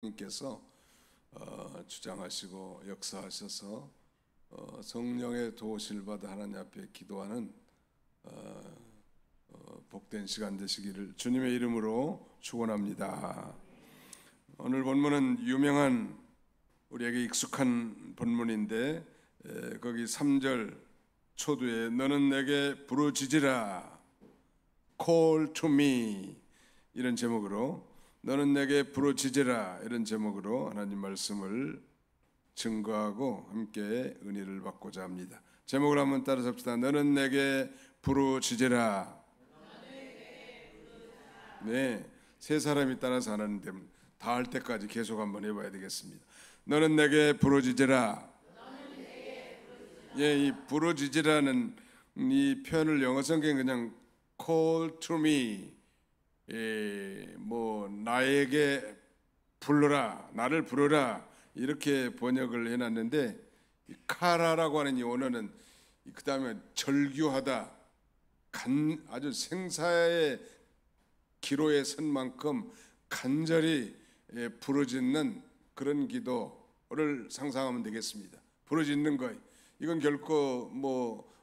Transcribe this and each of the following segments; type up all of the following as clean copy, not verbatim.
님께서 주장하시고 역사하셔서 성령의 도우심을 받아 하나님 앞에 기도하는 복된 시간 되시기를 주님의 이름으로 축원합니다. 오늘 본문은 유명한 우리에게 익숙한 본문인데 거기 3절 초두에 너는 내게 부르짖으라 Call to me 이런 제목으로 너는 내게 부르짖으라 이런 제목으로 하나님 말씀을 증거하고 함께 은혜를 받고자 합니다. 제목을 한번 따라 잡시다. 너는 내게 부르짖으라. 네, 세 사람이 따라서 하는데 다 할 때까지 계속 한번 해봐야 되겠습니다. 너는 내게 부르짖으라. 예, 이 부르짖으라는 이 표현을 영어 성경에 그냥 call to me 나에게 불러라, 나를 부르라 이렇게 번역을 해놨는데 카라라고 하는 이 언어는 그 다음에 절규하다, 아주 생사의 기로에 선 만큼 간절히 부르짖는 그런 기도를 상상하면 되겠습니다. 부르짖는 것, 이건 결코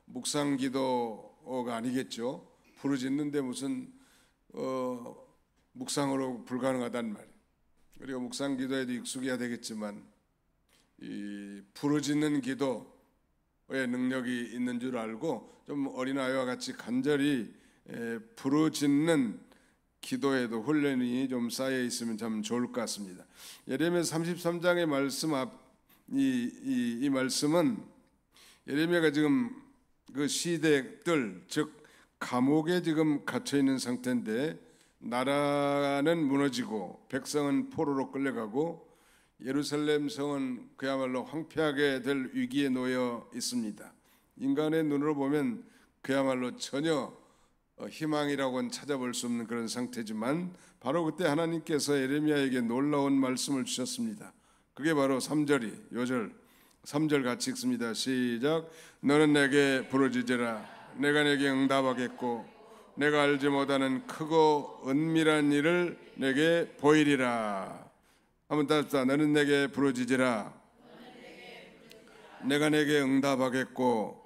묵상 기도가 아니겠죠. 부르짖는데 무슨 묵상으로 불가능하단 말이에요. 우리가 묵상 기도에도 익숙해야 되겠지만 이 부르짖는 기도의 능력이 있는 줄 알고 좀 어린아이와 같이 간절히 부르짖는 기도에도 훈련이 좀 쌓여 있으면 참 좋을 것 같습니다. 예레미야 33장의 말씀 이 말씀은 예레미야가 지금 그 시대들 즉 감옥에 지금 갇혀 있는 상태인데 나라는 무너지고 백성은 포로로 끌려가고 예루살렘 성은 그야말로 황폐하게 될 위기에 놓여 있습니다. 인간의 눈으로 보면 그야말로 전혀 희망이라고는 찾아볼 수 없는 그런 상태지만 바로 그때 하나님께서 예레미야에게 놀라운 말씀을 주셨습니다. 그게 바로 3절이 요절 3절 같이 읽습니다. 시작. 너는 내게 부르짖으라. 내가 내게 응답하겠고 내가 알지 못하는 크고 은밀한 일을 내게 보이리라. 한번 따라 너는 내게 부르짖으라. 내가 내게 응답하겠고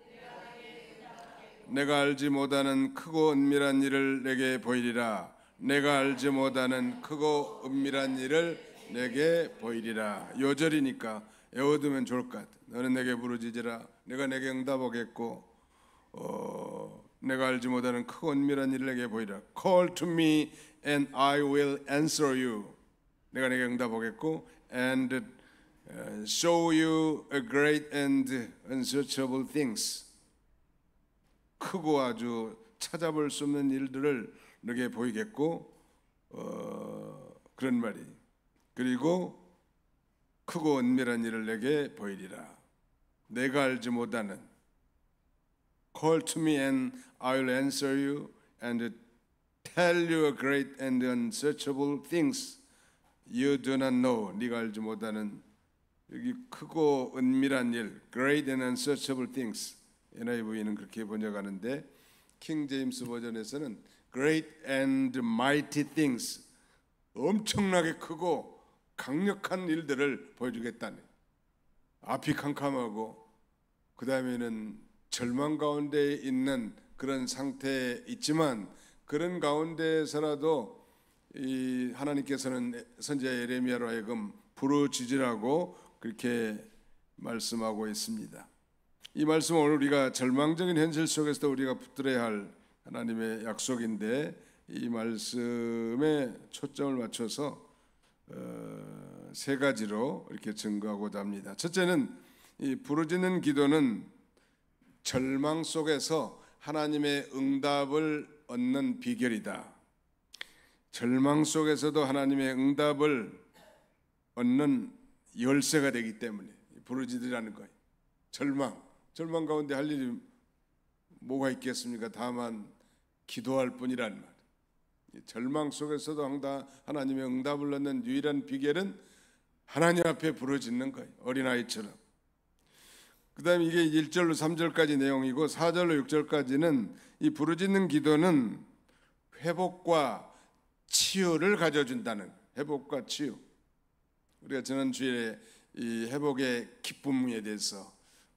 내가 알지 못하는 크고 은밀한 일을 내게 보이리라. 내가 알지 못하는 크고 은밀한 일을 내게 보이리라. 요절이니까 외워두면 좋을 것 같아. 너는 내게 부르짖으라. 내가 내게 응답하겠고 내가 알지 못하는 크고 은밀한 일을 내게 보이라. Call to me and I will answer you. 내가 내게 응답하겠고 and show you a great and unsearchable things. 크고 아주 찾아볼 수 없는 일들을 내게 보이겠고 그런 말이. 그리고 크고 은밀한 일을 내게 보이리라. 내가 알지 못하는 Call to me and I will answer you and tell you a great and unsearchable things you do not know. 네가 알지 못하는 여기 크고 은밀한 일, great and unsearchable things. NIV는 그렇게 번역하는데 킹 제임스 버전에서는 great and mighty things. 엄청나게 크고 강력한 일들을 보여주겠다는. 앞이 캄캄하고 그 다음에는 절망 가운데 있는 그런 상태에 있지만 그런 가운데서라도 이 하나님께서는 선지자 예레미야로 하여금 부르짖으라고 그렇게 말씀하고 있습니다. 이 말씀은 오늘 우리가 절망적인 현실 속에서도 우리가 붙들어야 할 하나님의 약속인데 이 말씀에 초점을 맞춰서 세 가지로 이렇게 증거하고자 합니다. 첫째는 이 부르짖는 기도는 절망 속에서 하나님의 응답을 얻는 비결이다. 절망 속에서도 하나님의 응답을 얻는 열쇠가 되기 때문에 부르짖으라는 거예요. 절망 가운데 할 일이 뭐가 있겠습니까? 다만 기도할 뿐이란 말. 절망 속에서도 하나님의 응답을 얻는 유일한 비결은 하나님 앞에 부르짖는 거예요. 어린아이처럼. 그 다음에 이게 1절로 3절까지 내용이고 4절로 6절까지는 이 부르짖는 기도는 회복과 치유를 가져준다는, 회복과 치유. 우리가 지난 주일에 이 회복의 기쁨에 대해서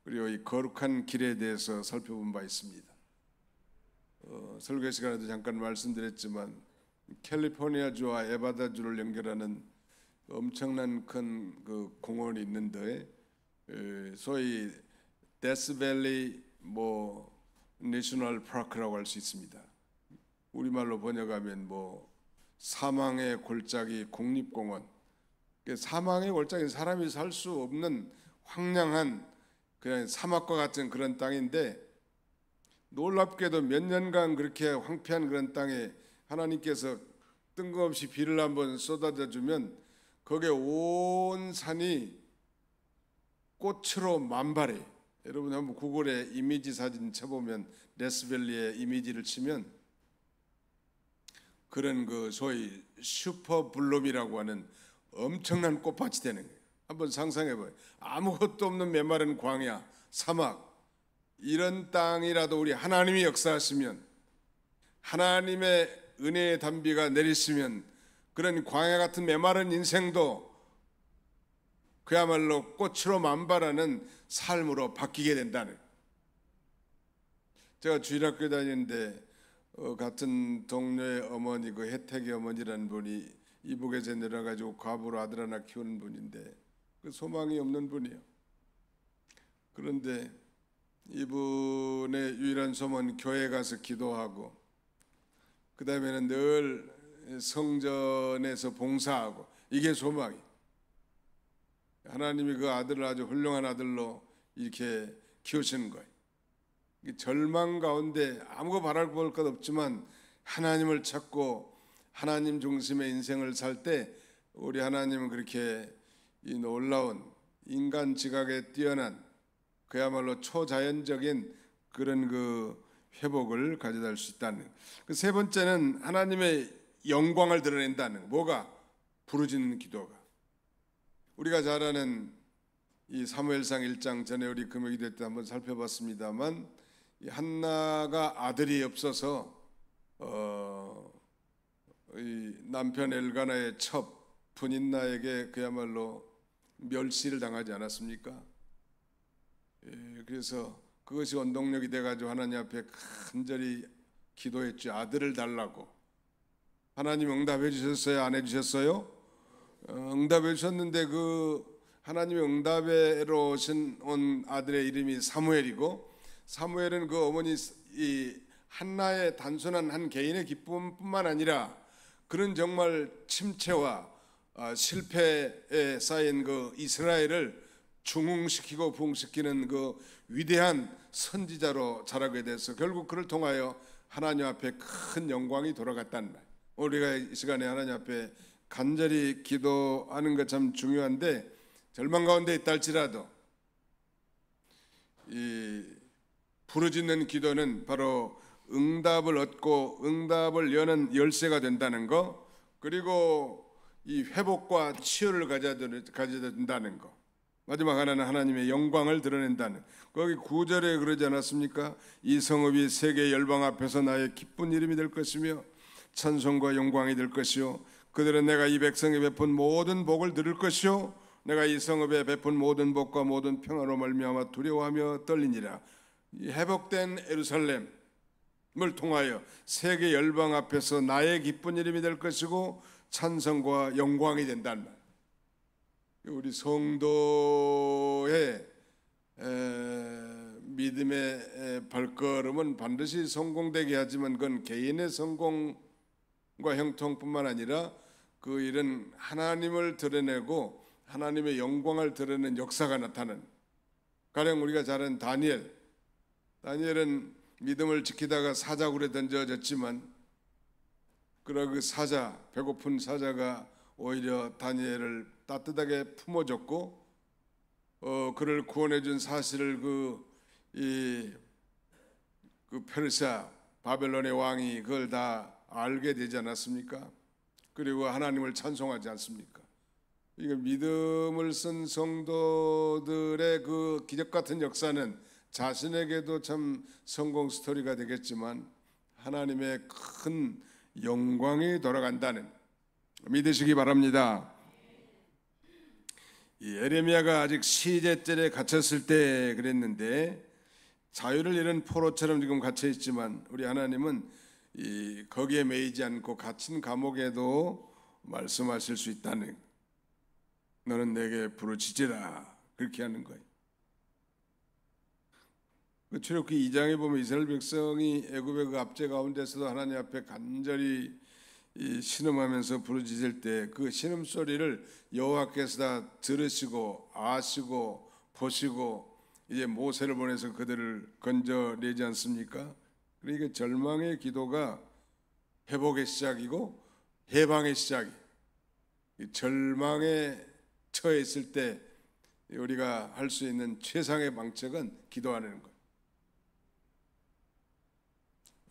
그리고 이 거룩한 길에 대해서 살펴본 바 있습니다. 설교 시간에도 잠깐 말씀드렸지만 캘리포니아주와 에바다주를 연결하는 엄청난 큰 그 공원이 있는데 소위 데스밸리 내셔널 파크라고 할 수 있습니다. 우리말로 번역하면 사망의 골짜기 국립공원. 사망의 골짜기, 사람이 살 수 없는 황량한 그냥 사막과 같은 그런 땅인데, 놀랍게도 몇 년간 그렇게 황폐한 그런 땅에 하나님께서 뜬금없이 비를 한번 쏟아져 주면 거기에 온 산이 꽃으로 만발해. 여러분 한번 구글에 이미지 사진 쳐보면, 데스밸리의 이미지를 치면 그런 그 소위 슈퍼 블룸이라고 하는 엄청난 꽃밭이 되는 거예요. 한번 상상해봐요. 아무것도 없는 메마른 광야, 사막, 이런 땅이라도 우리 하나님이 역사하시면, 하나님의 은혜의 단비가 내리시면 그런 광야 같은 메마른 인생도 그야말로 꽃으로 만발하는 삶으로 바뀌게 된다는. 제가 주일학교 다니는데 같은 동료의 어머니, 그 혜택의 어머니라는 분이 이북에서 내려가지고 과부로 아들 하나 키우는 분인데 그 소망이 없는 분이에요. 그런데 이분의 유일한 소망은 교회 가서 기도하고, 그 다음에는 늘 성전에서 봉사하고, 이게 소망이. 하나님이 그 아들을 아주 훌륭한 아들로 이렇게 키우시는 거예요. 절망 가운데 아무거 바랄 것 없지만 하나님을 찾고 하나님 중심의 인생을 살 때 우리 하나님은 그렇게 이 놀라운 인간 지각에 뛰어난 그야말로 초자연적인 그런 그 회복을 가져다 줄 수 있다는. 그 세 번째는 하나님의 영광을 드러낸다는. 뭐가? 부르짖는 기도가. 우리가 잘 아는 이 사무엘상 1장, 전에 우리 금요기도 때 한번 살펴봤습니다만, 이 한나가 아들이 없어서 이 남편 엘가나의 첩 분인나에게 그야말로 멸시를 당하지 않았습니까? 그래서 그것이 원동력이 돼가지고 하나님 앞에 간절히 기도했죠. 아들을 달라고. 하나님 응답해 주셨어요? 안 해주셨어요? 응답해 주셨는데 그 하나님의 응답으로 온 아들의 이름이 사무엘이고, 사무엘은 그 어머니 이 한나의 단순한 한 개인의 기쁨뿐만 아니라 그런 정말 침체와 실패에 쌓인 그 이스라엘을 중흥시키고 부흥시키는 그 위대한 선지자로 자라게 돼서 결국 그를 통하여 하나님 앞에 큰 영광이 돌아갔다는 말. 우리가 이 시간에 하나님 앞에 간절히 기도하는 것 참 중요한데, 절망 가운데 있다 할지라도 이 부르짖는 기도는 바로 응답을 얻고 응답을 여는 열쇠가 된다는 거, 그리고 이 회복과 치유를 가져다 준다는 거, 마지막 하나는 하나님의 영광을 드러낸다는. 거기 9절에 그러지 않았습니까? 이 성읍이 세계 열방 앞에서 나의 기쁜 이름이 될 것이며 찬송과 영광이 될 것이요, 그들은 내가 이 백성에 베푼 모든 복을 들을 것이요, 내가 이 성읍에 베푼 모든 복과 모든 평화로 말미암아 두려워하며 떨리니라. 이 회복된 예루살렘을 통하여 세계 열방 앞에서 나의 기쁜 이름이 될 것이고 찬송과 영광이 된다는 말. 우리 성도의 믿음의 발걸음은 반드시 성공되게 하지만 그건 개인의 성공과 형통뿐만 아니라 그 일은 하나님을 드러내고 하나님의 영광을 드러내는 역사가 나타나는. 가령 우리가 잘 아는 다니엘은 믿음을 지키다가 사자굴에 던져졌지만 그 사자, 배고픈 사자가 오히려 다니엘을 따뜻하게 품어줬고 그를 구원해준 사실을 그 페르시아 바벨론의 왕이 그걸 다 알게 되지 않았습니까? 그리고 하나님을 찬송하지 않습니까? 이거 믿음을 쓴 성도들의 그 기적 같은 역사는 자신에게도 참 성공 스토리가 되겠지만 하나님의 큰 영광이 돌아간다는 믿으시기 바랍니다. 이 에레미야가 아직 시제절에 갇혔을 때 그랬는데 자유를 잃은 포로처럼 지금 갇혀 있지만 우리 하나님은 거기에 매이지 않고 갇힌 감옥에도 말씀하실 수 있다는, 너는 내게 부르짖으라, 그렇게 하는 거예요. 출애굽기 2장에 보면 이스라엘 백성이 애굽의 그 압제 가운데서도 하나님 앞에 간절히 신음하면서 부르짖을 때 그 신음 소리를 여호와께서 다 들으시고 아시고 보시고 이제 모세를 보내서 그들을 건져내지 않습니까? 그러니까 절망의 기도가 회복의 시작이고 해방의 시작이, 절망에 처해 있을 때 우리가 할 수 있는 최상의 방책은 기도하는 거예요.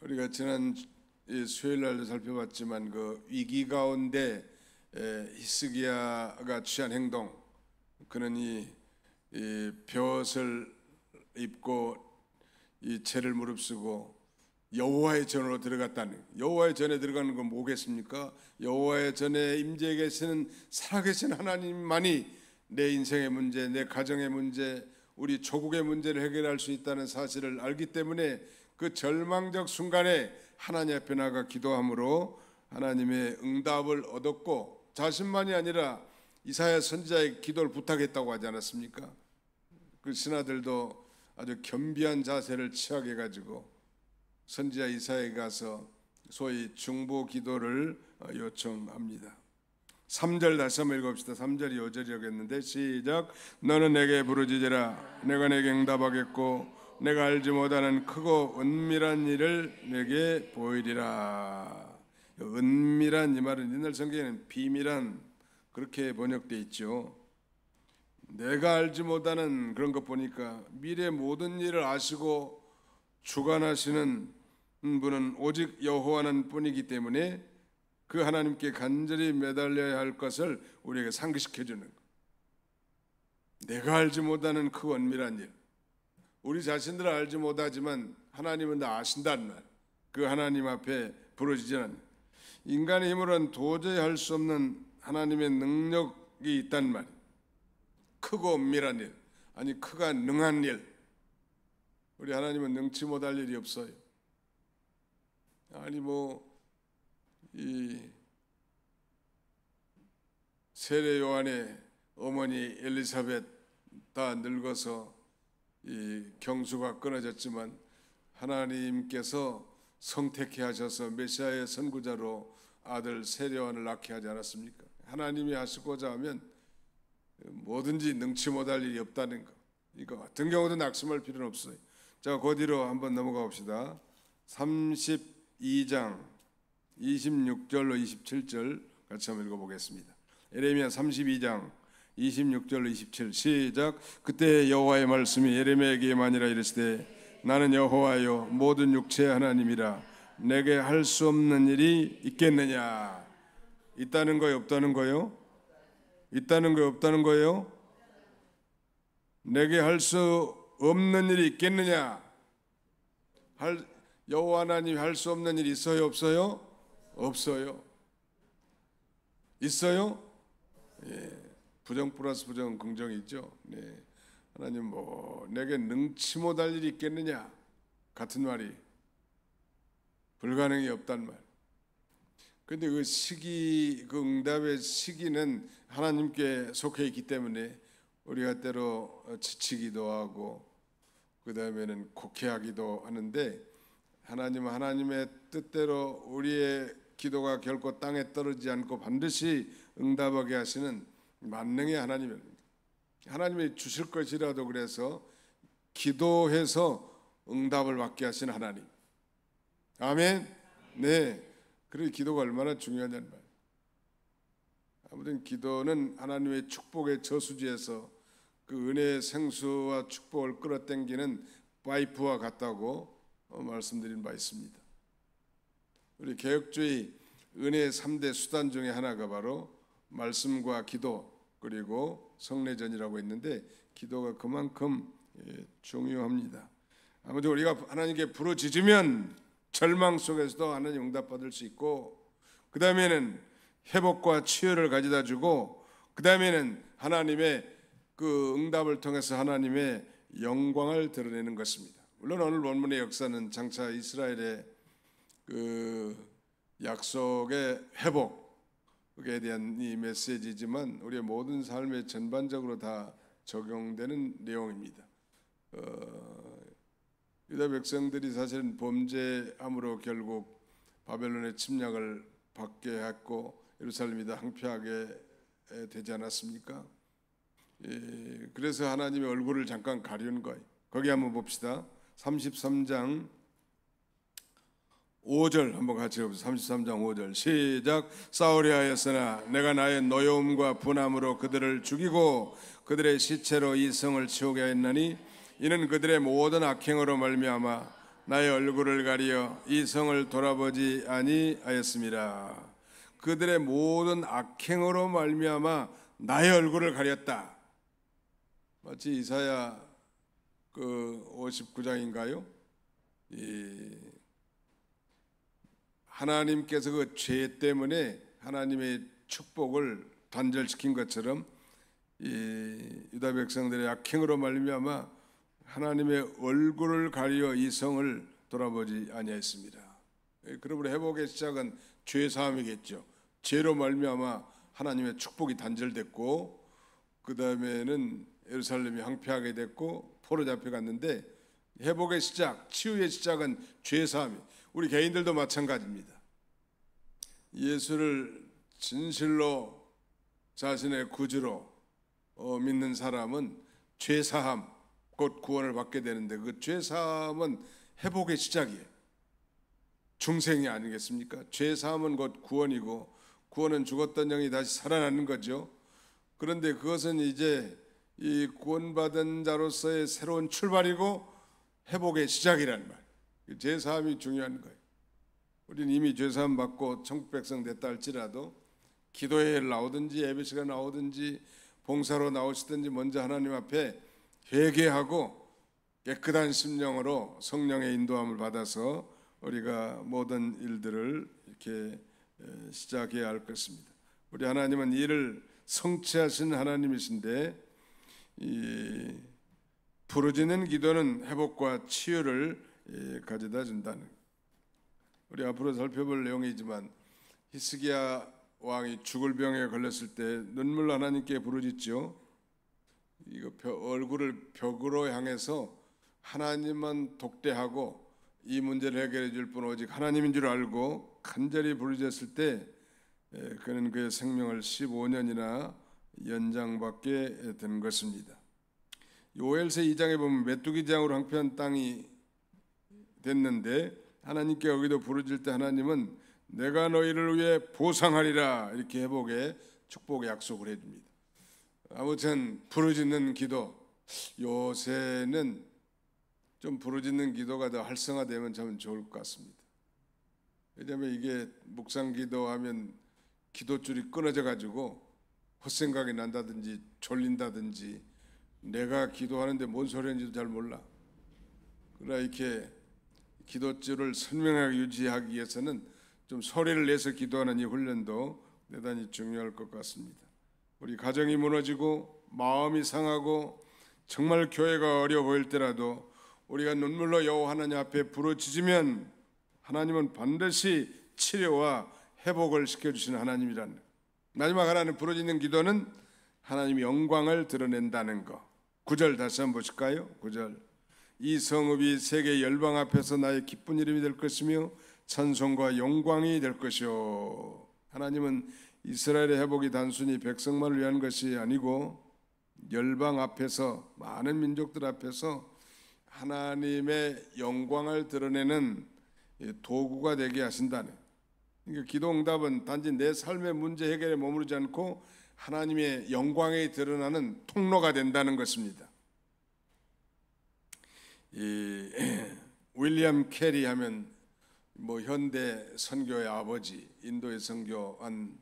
우리가 지난 수요일 날도 살펴봤지만 그 위기 가운데 히스기야가 취한 행동, 그는 이 벼옷을 입고 이 채를 무릅쓰고 여호와의 전으로 들어갔다는, 여호와의 전에 들어가는 건 뭐겠습니까? 여호와의 전에 임재해 계시는 살아계신 하나님만이 내 인생의 문제, 내 가정의 문제, 우리 조국의 문제를 해결할 수 있다는 사실을 알기 때문에 그 절망적 순간에 하나님 앞에 나가 기도함으로 하나님의 응답을 얻었고, 자신만이 아니라 이사야 선지자의 기도를 부탁했다고 하지 않았습니까? 그 신하들도 아주 겸비한 자세를 취하게 가지고 선지자 이사야에 가서 소위 중보 기도를 요청합니다. 3절 다시 한번 읽어봅시다. 3절이 5절이라고 했는데 시작. 너는 내게 부르짖으라, 내가 내게 응답하겠고 내가 알지 못하는 크고 은밀한 일을 내게 보이리라. 은밀한 이 말은 옛날 성경에는 비밀한 그렇게 번역되어 있죠. 내가 알지 못하는 그런 것 보니까 미래 모든 일을 아시고 주관하시는 분은 오직 여호와는 뿐이기 때문에 그 하나님께 간절히 매달려야 할 것을 우리에게 상기시켜 주는 것. 내가 알지 못하는 그 은밀한 일, 우리 자신들은 알지 못하지만 하나님은 다 아신다는 말, 그 하나님 앞에 부르짖으는, 인간의 힘으로는 도저히 할 수 없는 하나님의 능력이 있단 말이에요. 크고 은밀한 일, 아니 크가 능한 일. 우리 하나님은 능치 못할 일이 없어요. 아니 이 세례 요한의 어머니 엘리사벳 다 늙어서 이 경수가 끊어졌지만 하나님께서 성택해 하셔서 메시아의 선구자로 아들 세례 요한을 낳게 하지 않았습니까? 하나님이 하시고자 하면 뭐든지 능치 못할 일이 없다는 거. 이거 같은 경우도 낙심할 필요는 없어요. 자, 그 뒤로 한번 넘어가 봅시다. 32장 26절로 27절 같이 한번 읽어보겠습니다. 예레미야 32장 26절로 27 시작. 그때 여호와의 말씀이 예레미야에게만이라 이르시되 나는 여호와여 모든 육체의 하나님이라 내게 할 수 없는 일이 있겠느냐. 있다는 거요, 없다는 거요? 있다는 거요, 없다는 거요? 내게 할 수 없는 일이 있겠느냐? 여호와 하나님 할 수 없는 일이 있어요, 없어요? 없어요. 있어요? 예. 부정 플러스 부정 긍정이 있죠. 네. 하나님 내게 능치 못할 일이 있겠느냐? 같은 말이 불가능이 없단 말. 근데 그 시기, 그 응답의 시기는 하나님께 속해 있기 때문에 우리가 때로 지치기도 하고 그 다음에는 곡해하기도 하는데, 하나님은 하나님의 뜻대로 우리의 기도가 결코 땅에 떨어지지 않고 반드시 응답하게 하시는 만능의 하나님입니다. 하나님이 주실 것이라도 그래서 기도해서 응답을 받게 하시는 하나님. 아멘. 네. 그리고 기도가 얼마나 중요하냐는 말. 아무튼 기도는 하나님의 축복의 저수지에서 그 은혜의 생수와 축복을 끌어당기는 파이프와 같다고 말씀드린 바 있습니다. 우리 개혁주의 은혜의 3대 수단 중에 하나가 바로 말씀과 기도 그리고 성례전이라고 했는데, 기도가 그만큼 중요합니다. 아무튼 우리가 하나님께 부르짖으면 절망 속에서도 하나님 응답받을 수 있고, 그 다음에는 회복과 치유를 가져다 주고, 그 다음에는 하나님의 그 응답을 통해서 하나님의 영광을 드러내는 것입니다. 물론 오늘 본문의 역사는 장차 이스라엘의 그 약속의 회복에 대한 이 메시지지만 우리의 모든 삶에 전반적으로 다 적용되는 내용입니다. 유다 백성들이 사실은 범죄함으로 결국 바벨론의 침략을 받게 했고 예루살렘이 다 황폐하게 되지 않았습니까? 그래서 하나님의 얼굴을 잠깐 가리는 거예요. 거기 한번 봅시다. 33장 5절 한번 같이 해보세요. 33장 5절 시작. 싸우려 하였으나 내가 나의 노여움과 분함으로 그들을 죽이고 그들의 시체로 이 성을 치우게 하였나니 이는 그들의 모든 악행으로 말미암아 나의 얼굴을 가리어 이 성을 돌아보지 아니하였습니다. 그들의 모든 악행으로 말미암아 나의 얼굴을 가렸다. 마치 이사야 그 59장인가요? 하나님께서 그 죄 때문에 하나님의 축복을 단절시킨 것처럼 이 유다 백성들의 악행으로 말미암아 하나님의 얼굴을 가리어 이 성을 돌아보지 아니하였습니다. 그러므로 회복의 시작은 죄 사함이겠죠. 죄로 말미암아 하나님의 축복이 단절됐고 그 다음에는 예루살렘이 황폐하게 됐고 포로 잡혀갔는데 회복의 시작, 치유의 시작은 죄 사함이. 우리 개인들도 마찬가지입니다. 예수를 진실로 자신의 구주로 믿는 사람은 죄 사함 곧 구원을 받게 되는데 그 죄 사함은 회복의 시작이에요. 중생이 아니겠습니까? 죄 사함은 곧 구원이고 구원은 죽었던 영이 다시 살아나는 거죠. 그런데 그것은 이제 이 구원받은 자로서의 새로운 출발이고 회복의 시작이라는 말. 죄 사함이 중요한 거예요. 우리는 이미 죄 사함 받고 천국 백성 됐다 할지라도 기도회에 나오든지 예배시간 나오든지 봉사로 나오시든지 먼저 하나님 앞에 회개하고 깨끗한 심령으로 성령의 인도함을 받아서 우리가 모든 일들을 이렇게 시작해야 할 것입니다. 우리 하나님은 이를 성취하신 하나님이신데 이 부르짖는 기도는 회복과 치유를 가져다 준다는. 우리 앞으로 살펴볼 내용이지만 히스기야 왕이 죽을 병에 걸렸을 때 눈물로 하나님께 부르짖죠. 이거 얼굴을 벽으로 향해서 하나님만 독대하고 이 문제를 해결해 줄 분 오직 하나님인 줄 알고 간절히 부르짖었을 때 그는 그의 생명을 15년이나 연장받게 된 것입니다. 요엘서 2장에 보면 메뚜기 장으로 황폐한 땅이 됐는데 하나님께 여기도 부르짖을 때 하나님은 내가 너희를 위해 보상하리라 이렇게 회복의 축복의 약속을 해줍니다. 아무튼 부르짖는 기도, 요새는 좀 부르짖는 기도가 더 활성화되면 참 좋을 것 같습니다. 왜냐하면 이게 묵상 기도하면 기도줄이 끊어져 가지고 헛생각이 난다든지 졸린다든지 내가 기도하는데 뭔 소리인지도 잘 몰라. 그러나 이렇게 기도줄을 선명하게 유지하기 위해서는 좀 소리를 내서 기도하는 이 훈련도 대단히 중요할 것 같습니다. 우리 가정이 무너지고 마음이 상하고 정말 교회가 어려워 보일 때라도 우리가 눈물로 여호와 하나님 앞에 부르짖으면 하나님은 반드시 치료와 회복을 시켜주시는 하나님이라는. 마지막 하나는 부르짖는 기도는 하나님의 영광을 드러낸다는 것. 9절 다시 한번 보실까요? 9절 이 성읍이 세계 열방 앞에서 나의 기쁜 이름이 될 것이며 찬송과 영광이 될 것이요. 하나님은 이스라엘의 회복이 단순히 백성만을 위한 것이 아니고 열방 앞에서 많은 민족들 앞에서 하나님의 영광을 드러내는 도구가 되게 하신다는. 그러니까 기도 응답은 단지 내 삶의 문제 해결에 머무르지 않고 하나님의 영광이 드러나는 통로가 된다는 것입니다. 윌리엄 캐리 하면 뭐 현대 선교의 아버지, 인도의 선교한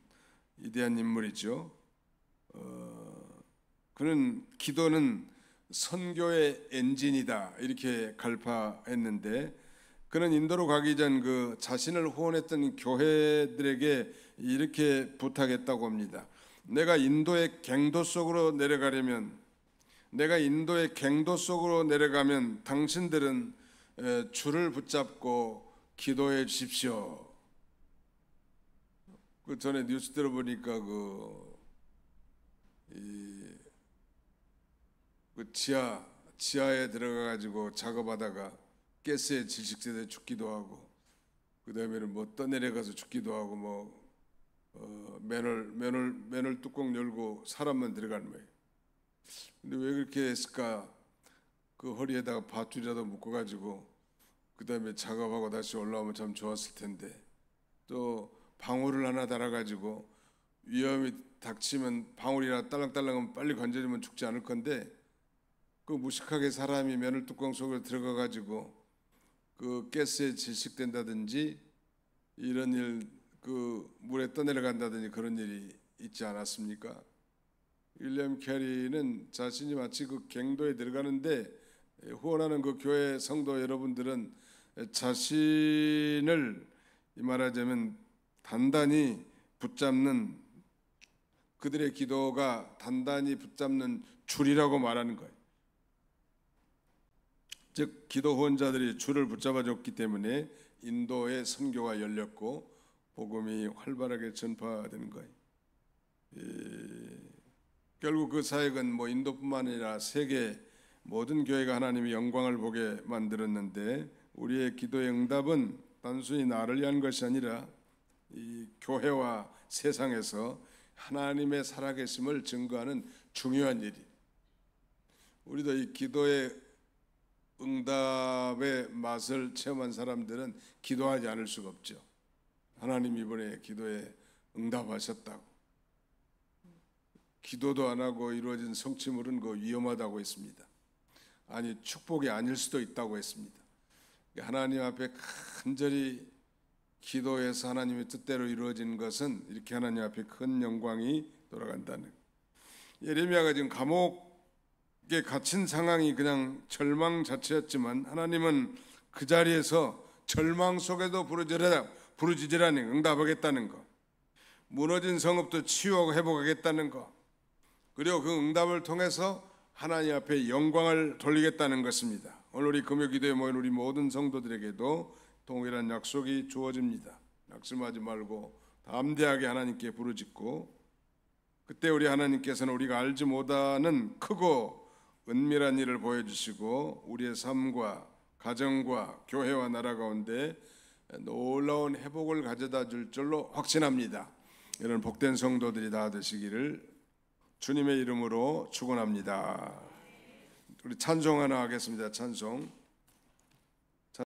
위대한 인물이죠. 그는 기도는 선교의 엔진이다 이렇게 갈파했는데 그는 인도로 가기 전 그 자신을 후원했던 교회들에게 이렇게 부탁했다고 합니다. 내가 인도의 갱도 속으로 내려가려면 내가 인도의 갱도 속으로 내려가면 당신들은 줄을 붙잡고 기도해 주십시오. 그 전에 뉴스 들어보니까 지하에 들어가 가지고 작업하다가 가스에 질식돼서 죽기도 하고, 그 다음에는 뭐 떠내려가서 죽기도 하고, 맨홀 뚜껑 열고 사람만 들어가는 거예요. 근데 왜 그렇게 했을까? 그 허리에다가 밧줄이라도 묶어가지고 그 다음에 작업하고 다시 올라오면 참 좋았을 텐데, 또 방울을 하나 달아가지고 위험이 닥치면 방울이라 딸랑딸랑하면 빨리 건져주면 죽지 않을 건데, 그 무식하게 사람이 맨홀 뚜껑 속으로 들어가가지고 그 가스에 질식된다든지 이런 일, 그 물에 떠내려간다든지 그런 일이 있지 않았습니까? 윌리엄 캐리는 자신이 마치 그 갱도에 들어가는데 후원하는 그 교회 성도 여러분들은 자신을 말하자면 단단히 붙잡는, 그들의 기도가 단단히 붙잡는 줄이라고 말하는 거예요. 즉 기도 후원자들이 줄을 붙잡아줬기 때문에 인도의 선교가 열렸고 복음이 활발하게 전파되는 거예요. 결국 그 사역은 인도뿐만 아니라 세계 모든 교회가 하나님의 영광을 보게 만들었는데, 우리의 기도의 응답은 단순히 나를 위한 것이 아니라 이 교회와 세상에서 하나님의 살아계심을 증거하는 중요한 일이. 우리도 이 기도의 응답의 맛을 체험한 사람들은 기도하지 않을 수가 없죠. 하나님 이번에 기도에 응답하셨다고. 기도도 안 하고 이루어진 성취물은 위험하다고 했습니다. 아니, 축복이 아닐 수도 있다고 했습니다. 하나님 앞에 간절히 기도해서 하나님의 뜻대로 이루어진 것은 이렇게 하나님 앞에 큰 영광이 돌아간다는. 예레미야가 지금 감옥에 갇힌 상황이 그냥 절망 자체였지만 하나님은 그 자리에서 절망 속에도 부르짖으라는 응답하겠다는 거, 무너진 성읍도 치유하고 회복하겠다는 거, 그리고 그 응답을 통해서 하나님 앞에 영광을 돌리겠다는 것입니다. 오늘 우리 금요 기도에 모인 우리 모든 성도들에게도 동일한 약속이 주어집니다. 낙심하지 말고 담대하게 하나님께 부르짖고, 그때 우리 하나님께서는 우리가 알지 못하는 크고 은밀한 일을 보여주시고 우리의 삶과 가정과 교회와 나라 가운데 놀라운 회복을 가져다 줄 줄로 확신합니다. 이런 복된 성도들이 다 되시기를 주님의 이름으로 축원합니다. 우리 찬송 하나 하겠습니다. 찬송.